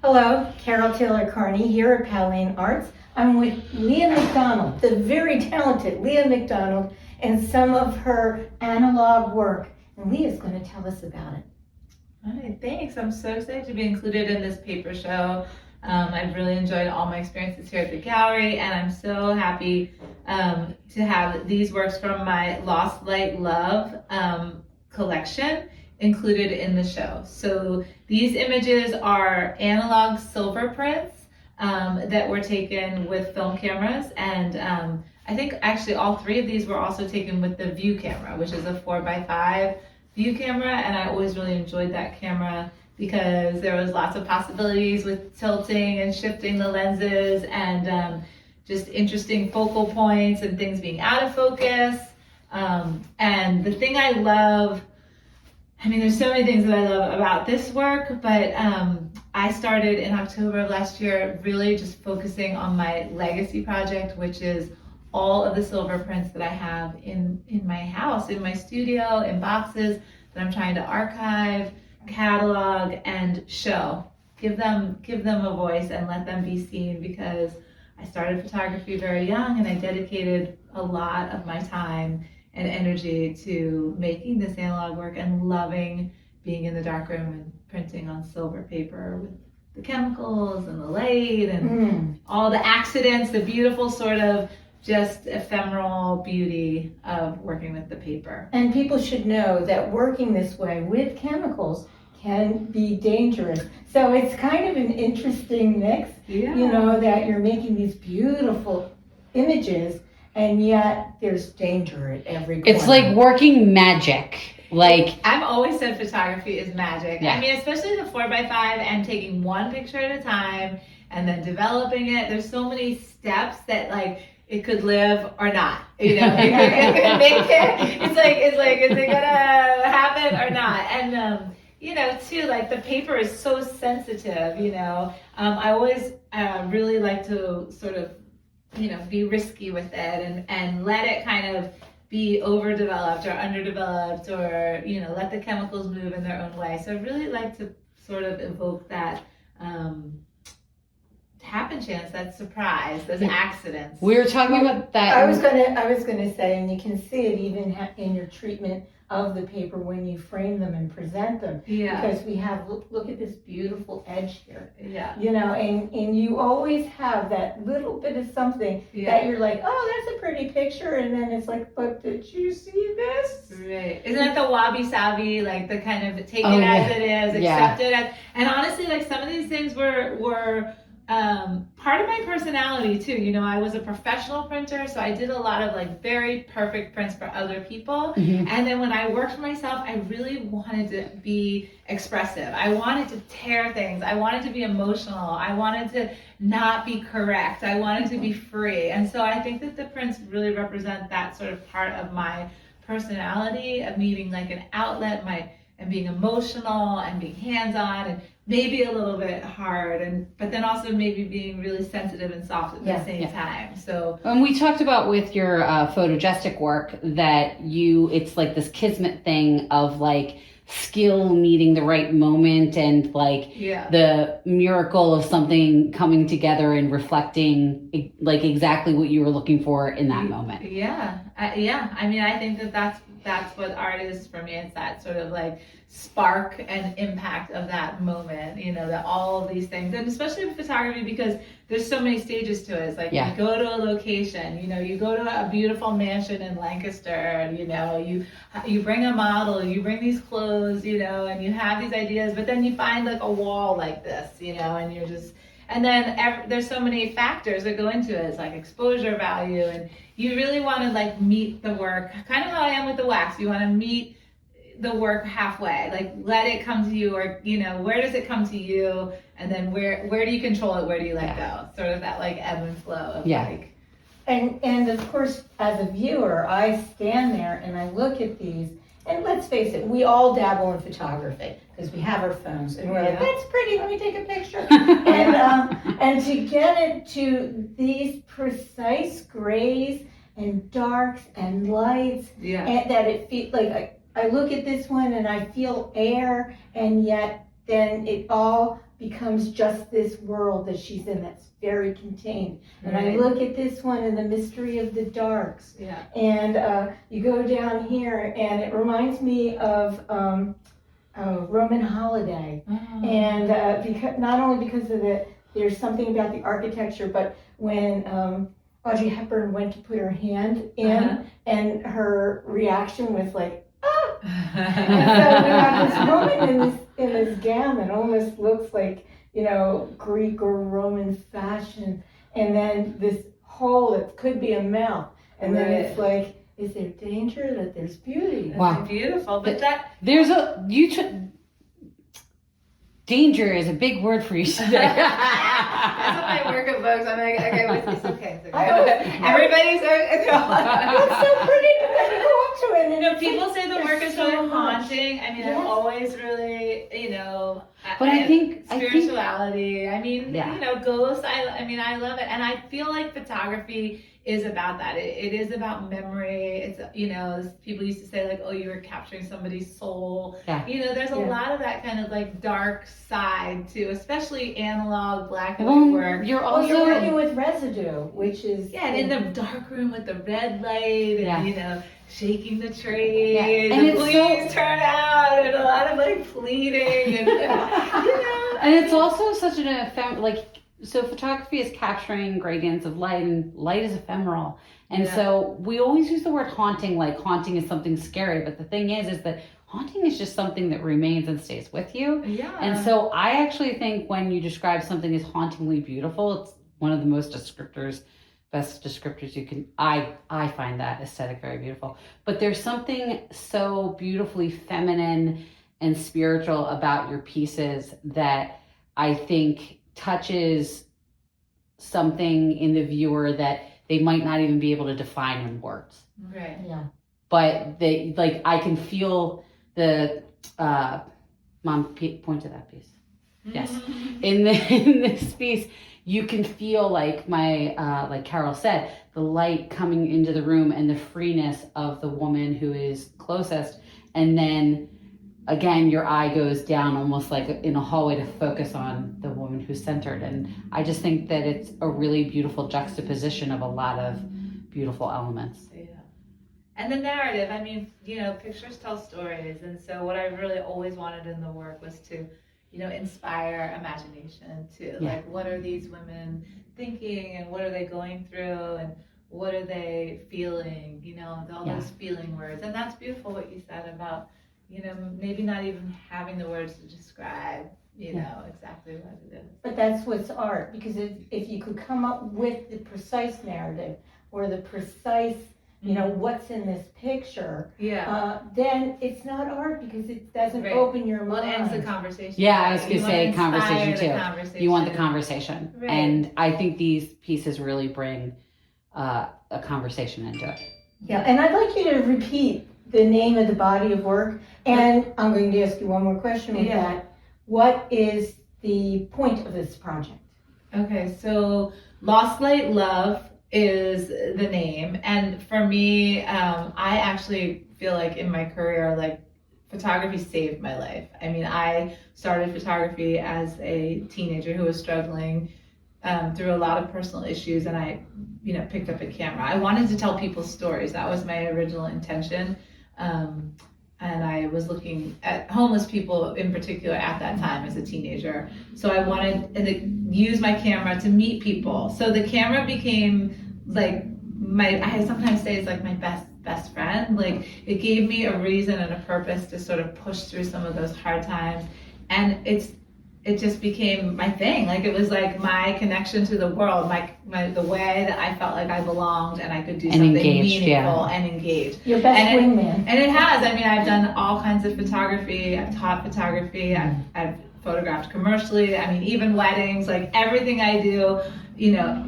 Hello, Carol Taylor Carney here at Powell Arts. I'm with Leah Macdonald, the very talented Leah Macdonald, and some of her analog work. And Leah's going to tell us about it. All right, thanks. I'm so excited to be included in this paper show. I've really enjoyed all my experiences here at the gallery, and I'm so happy to have these works from my Lost Light Luv collection included in the show. So these images are analog silver prints that were taken with film cameras, and I think actually all three of these were also taken with the View camera, which is a 4x5 View camera, and I always really enjoyed that camera because there was lots of possibilities with tilting and shifting the lenses and just interesting focal points and things being out of focus. And the thing I love, there's so many things that I love about this work, but I started in October of last year really just focusing on my legacy project, which is all of the silver prints that I have in my house, in my studio, in boxes that I'm trying to archive, catalog, and show. Give them a voice and let them be seen, because I started photography very young and I dedicated a lot of my time and energy to making this analog work and loving being in the darkroom and printing on silver paper with the chemicals and the light and all the accidents, the beautiful sort of just ephemeral beauty of working with the paper. And people should know that working this way with chemicals can be dangerous. So it's kind of an interesting mix, that you're making these beautiful images and yet there's danger at every corner. It's like working magic. I've always said photography is magic. Yeah. Especially the 4x5 and taking one picture at a time and then developing it. There's so many steps that it could live or not. It could make it. It's like, is it gonna happen or not? And too, the paper is so sensitive. I always really like to sort of, be risky with it and let it kind of be overdeveloped or underdeveloped, or let the chemicals move in their own way. So I really like to sort of evoke that happen chance, that surprise, those accidents. We were talking about that. I was gonna say, and you can see it even in your treatment of the paper when you frame them and present them. Yeah. Because we have, look at this beautiful edge here. Yeah. And you always have that little bit of something that you're like, oh, that's a pretty picture, and then it's like, but did you see this? Right. Isn't that the wabi-sabi, the kind of take it as it is, accept it as, and honestly, some of these things were part of my personality too. I was a professional printer, so I did a lot of very perfect prints for other people. Mm-hmm. And then when I worked for myself, I really wanted to be expressive. I wanted to tear things. I wanted to be emotional. I wanted to not be correct. I wanted to be free. And so I think that the prints really represent that sort of part of my personality, of needing an outlet, and being emotional and being hands-on and maybe a little bit hard, but then also maybe being really sensitive and soft at the same time. So, and we talked about with your photogestic work that it's this kismet thing of skill meeting the right moment and the miracle of something coming together and reflecting exactly what you were looking for in that moment. I think that's what art is for me. It's that sort of spark and impact of that moment, that all of these things, and especially with photography, because there's so many stages to it. It's you go to a location, you go to a beautiful mansion in Lancaster, you bring a model, you bring these clothes, and you have these ideas, but then you find a wall like this, and you're just, and then there's so many factors that go into it. It's exposure value, and you really want to meet the work, kind of how I am with the wax. You want to meet the work halfway, let it come to you, or where does it come to you, and then where do you control it, where do you let go, sort of that ebb and flow of and of course, as a viewer, I stand there and I look at these, and let's face it, we all dabble in photography because we have our phones and we're that's pretty, let me take a picture. And to get it to these precise grays and darks and lights, and that it feels I look at this one and I feel air, and yet then it all becomes just this world that she's in that's very contained. And I Right. look at this one and the mystery of the darks. Yeah. And you go down here and it reminds me of Roman Holiday. Oh. And because, not only because of there's something about the architecture, but when Audrey Hepburn went to put her hand in and her reaction was like, ah! And so we have this woman in this gown that almost looks like, Greek or Roman fashion, and then this hole that could be a mouth, and then it's like, is there danger that there's beauty? Wow. That's beautiful, but that There's danger is a big word for you today. that's what my work at Vogue. I'm like, okay, it's okay. I Everybody's It's so pretty because you go up to it and people say the work is really so much. haunting. I mean, Yes. I'm always really, But I think spirituality. Yeah. Ghosts. I love it, and I feel like photography is about that. It is about memory. It's people used to say like, oh, you were capturing somebody's soul. Yeah. There's a lot of that kind of like dark side too, especially analog black and Well, white work. you're Well, also you're working with residue, which is Yeah, and in the dark room with the red light, and shaking the trees, Yeah. And and it's please turn out, and a lot of like pleading, and and it's also such so photography is capturing gradients of light, and light is ephemeral. And so we always use the word haunting, like haunting is something scary. But the thing is that haunting is just something that remains and stays with you. Yeah. And so I actually think when you describe something as hauntingly beautiful, it's one of the best descriptors you can, I find that aesthetic very beautiful. But there's something so beautifully feminine and spiritual about your pieces that I think touches something in the viewer that they might not even be able to define in words. Right. Yeah. But they, like, I can feel the, Mom, point to that piece. Yes. In this piece, you can feel like like Carol said, the light coming into the room and the freeness of the woman who is closest. And then again, your eye goes down almost like in a hallway to focus on the woman who's centered. And I just think that it's a really beautiful juxtaposition of a lot of beautiful elements. Yeah. And the narrative, pictures tell stories. And so what I really always wanted in the work was to, inspire imagination too. Yeah. Like, what are these women thinking, and what are they going through, and what are they feeling, all those feeling words. And that's beautiful what you said about, maybe not even having the words to describe, exactly what it is. But that's what's art, because if you could come up with the precise narrative or the precise, what's in this picture, then it's not art because it doesn't open your Well, it mind. ends the conversation. Yeah, I was going to say You wanna conversation inspire too. the conversation. You want the conversation. Right. And I think these pieces really bring a conversation into it. Yeah, and I'd like you to repeat the name of the body of work, and I'm going to ask you one more question with that. What is the point of this project? Okay, so Light Luv is the name, and for me, I actually feel like in my career, like, photography saved my life. I started photography as a teenager who was struggling through a lot of personal issues, and I, picked up a camera. I wanted to tell people stories. That was my original intention. And I was looking at homeless people in particular at that time as a teenager. So I wanted to use my camera to meet people. So the camera became like I sometimes say it's like my best friend. Like, it gave me a reason and a purpose to sort of push through some of those hard times. And it just became my thing. Like, it was like my connection to the world, the way that I felt like I belonged and I could do something meaningful and engaged. Your best wingman. And it has. I've done all kinds of photography. I've taught photography. I've photographed commercially. Even weddings. Like, everything I do,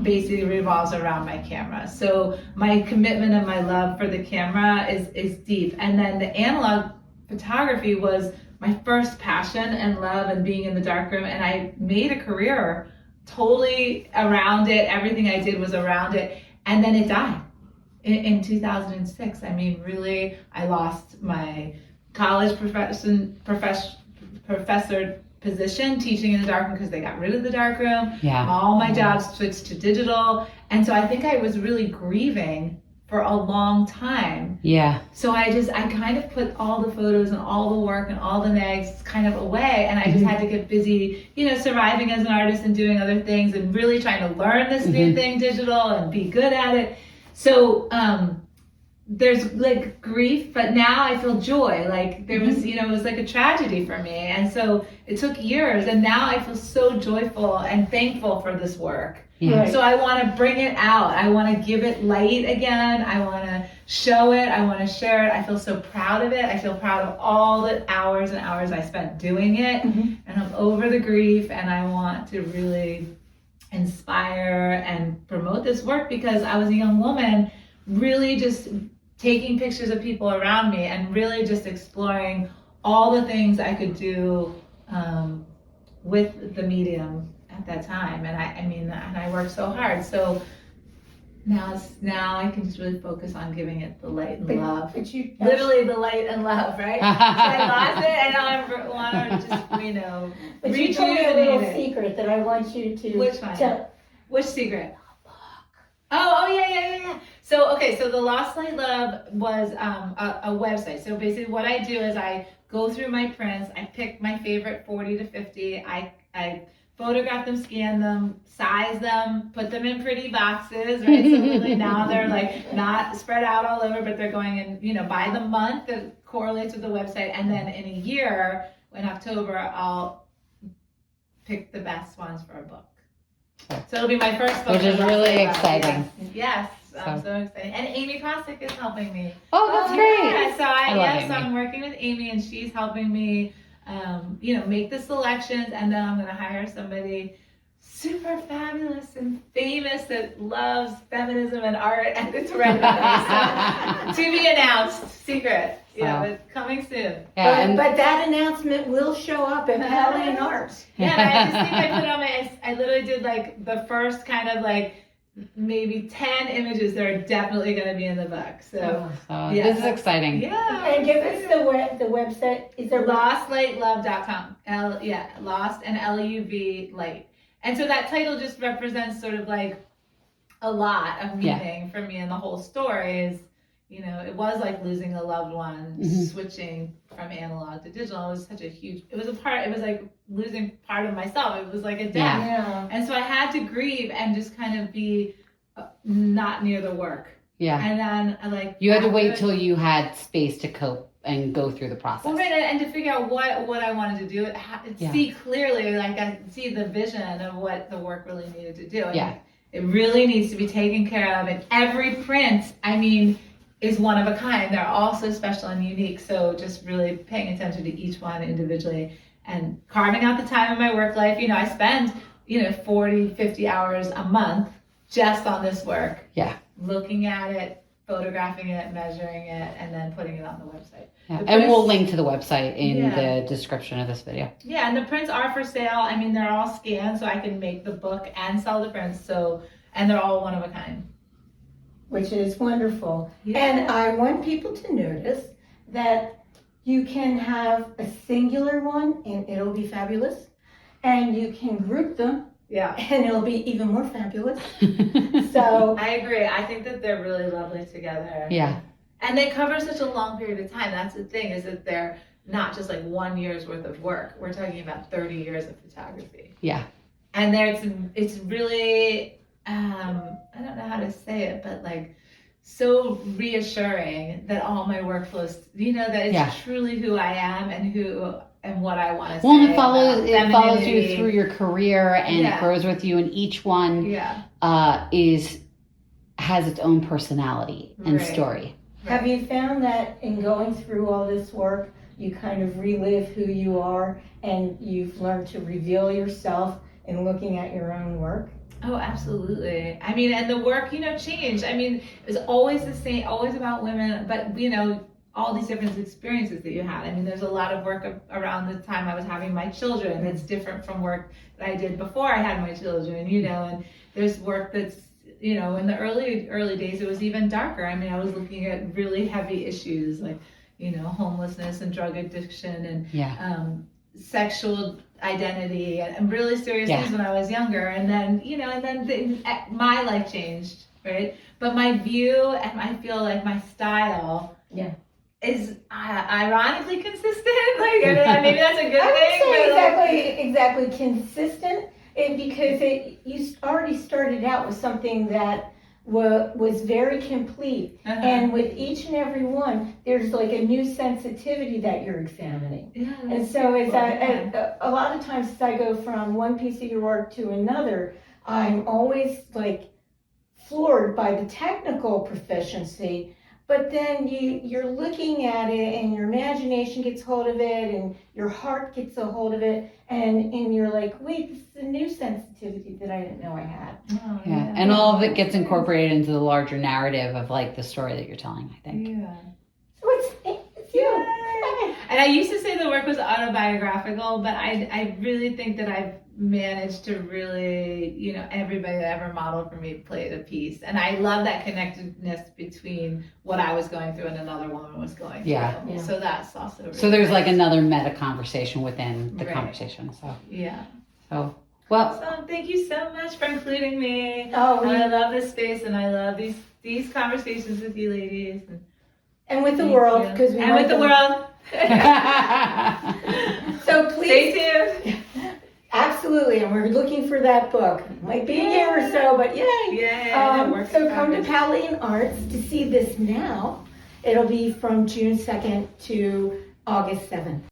basically revolves around my camera. So my commitment and my love for the camera is deep. And then the analog photography was my first passion and love, and being in the darkroom, and I made a career totally around it. Everything I did was around it, and then it died in 2006. Really, I lost my college professor position, teaching in the darkroom, because they got rid of the darkroom. Yeah. All my jobs switched to digital. And so I think I was really grieving for a long time. Yeah. So I kind of put all the photos and all the work and all the nags kind of away, and I just had to get busy, surviving as an artist and doing other things and really trying to learn this new thing, digital, and be good at it. So there's like grief, but now I feel joy. Like there was, it was like a tragedy for me. And so it took years, and now I feel so joyful and thankful for this work. Yeah. So I want to bring it out. I want to give it light again. I want to show it. I want to share it. I feel so proud of it. I feel proud of all the hours and hours I spent doing it. And I'm over the grief, and I want to really inspire and promote this work, because I was a young woman really just taking pictures of people around me and really just exploring all the things I could do with the medium at that time. And I worked so hard. So now I can just really focus on giving it the light and love. But you literally the light and love, right? So I lost it, and now I want to just, But you told me a little rejuvenate it. secret that I want you to Which one? tell. Which secret? Oh yeah. So the Lost Light Love was a website. So basically what I do is I go through my prints, I pick my favorite 40 to 50, I photograph them, scan them, size them, put them in pretty boxes, right? So really now they're like not spread out all over, but they're going in, by the month that correlates with the website. And then in a year, in October, I'll pick the best ones for a book. So it'll be my first book. Which is really exciting. Yes. I'm so excited. And Amy Kostic is helping me. Oh, that's great. Yeah, so I love Amy. I'm working with Amy, and she's helping me, make the selections, and then I'm going to hire somebody super fabulous and famous that loves feminism and art, and it's right now. So, to be announced, secret. But coming soon. Yeah, But that announcement will show up in Powell and Arts. Yeah, and I just think I put on I literally did like the first kind of like maybe 10 images that are definitely going to be in the book. So this is exciting. Yeah. And give us the website. Is there LostLightLove.com. Lost and LUV light. And so that title just represents sort of like a lot of meaning for me, and the whole story is, it was like losing a loved one, switching from analog to digital. It was such a huge, it was like losing part of myself. It was like a death. Yeah. And so I had to grieve and just kind of be not near the work. Yeah. And then you had to wait till you had space to cope and go through the process. Well, right, and to figure out what I wanted to do, see clearly, like I see the vision of what the work really needed to do. And it really needs to be taken care of. And every print, is one of a kind. They're all so special and unique. So just really paying attention to each one individually and carving out the time in my work life. I spend, 40, 50 hours a month just on this work. Yeah. Looking at it, photographing it, measuring it, and then putting it on the website. Yeah. And we'll link to the website in the description of this video. Yeah, and the prints are for sale. They're all scanned, so I can make the book and sell the prints. And they're all one of a kind. Which is wonderful. Yeah. And I want people to notice that you can have a singular one and it'll be fabulous. And you can group them and it'll be even more fabulous. So I agree. I think that they're really lovely together. Yeah. And they cover such a long period of time. That's the thing, is that they're not just like 1 year's worth of work. We're talking about 30 years of photography. Yeah. And it's really, I don't know how to say it, but like so reassuring that all my work flows, that it's truly who I am and what I want to say. Well, it follows you through your career, and it grows with you, and each one has its own personality and story. Have you found that in going through all this work, you kind of relive who you are and you've learned to reveal yourself in looking at your own work? Oh, absolutely. And the work, changed. It was always the same, always about women, but, all these different experiences that you had. There's a lot of work around the time I was having my children that's different from work that I did before I had my children, and there's work that's, in the early days, it was even darker. I was looking at really heavy issues like, homelessness and drug addiction and, sexual identity and really serious Yeah. things when I was younger. And then, my life changed, right? But my view and I feel like my style is ironically consistent. Like, maybe that's a good I thing. would but say exactly consistent, because you already started out with something that was very complete, and with each and every one, there's like a new sensitivity that you're examining. Yeah, And so a lot of times as I go from one piece of your work to another, I'm always like floored by the technical proficiency, but then you're looking at it and your imagination gets hold of it and your heart gets a hold of it, and you're like, wait, this is a new sensitivity that I didn't know I had. Oh, Yeah, and all of it gets incorporated into the larger narrative of like the story that you're telling, I think. Yeah. So it's you. And I used to say the work was autobiographical, but I really think that I've managed to really, everybody that ever modeled for me played a piece. And I love that connectedness between what I was going through and another woman was going through. Yeah. So that's also really So there's nice. like another meta conversation within the conversation. So yeah. So well. So thank you so much for including me. Oh, I love this space and I love these conversations with you ladies. And with the world, because and with the world. So please. Stay tuned. Absolutely, and we're looking for that book. Might be a year or so, but yay! Yeah. So come to Powell Arts to see this now. It'll be from June 2nd to August 7th.